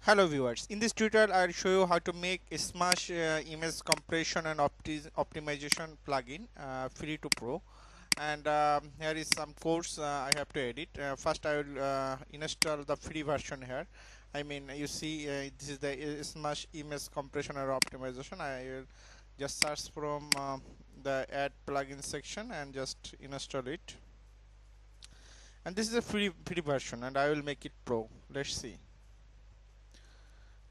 Hello viewers, in this tutorial I'll show you how to make a Smush image compression and optimization plugin free to pro. And here is some course I have to edit. First I will install the free version here. I mean, you see this is the Smush image compression or optimization. I will just search from the add plugin section and just install it. And this is a free version, and I will make it pro. Let's see.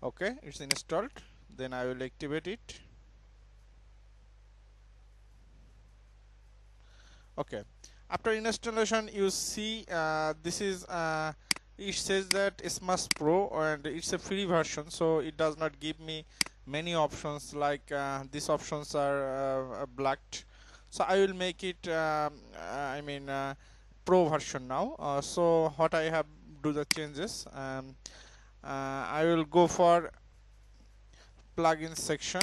Okay, it's installed. Then I will activate it. Okay, after installation you see this is it says that Smush Pro and it's a free version, so it does not give me many options like these options are blacked. So I will make it pro version now. So what I have do the changes, I will go for plugin section.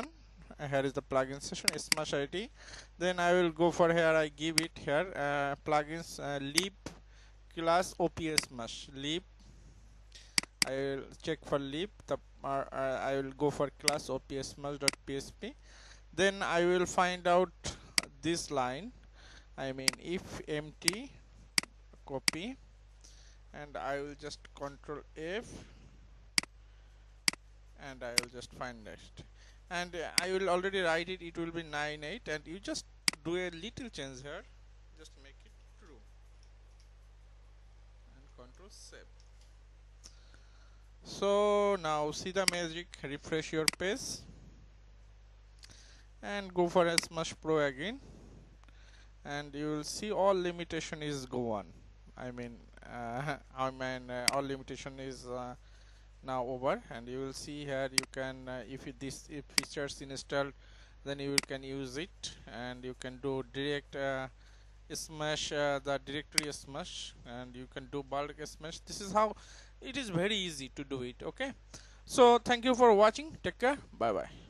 Here is the plugin section, smush it. Then I will go for here, I give it here plugins lib class wp-smush lib. I will check for lib, I will go for class wp-smush.php. then I will find out this line, I mean if empty copy, and I will just control F and I will just find it, and I will already write it, it will be 98, and you just do a little change here, just make it true and control save. So now see the magic, refresh your page and go for a Smush Pro again, and you will see all limitation is gone. I mean all limitation is now over, and you will see here you can if features installed, then you can use it, and you can do direct smash the directory smash, and you can do bulk smash. This is how it is very easy to do it. Okay, so thank you for watching, take care, bye bye.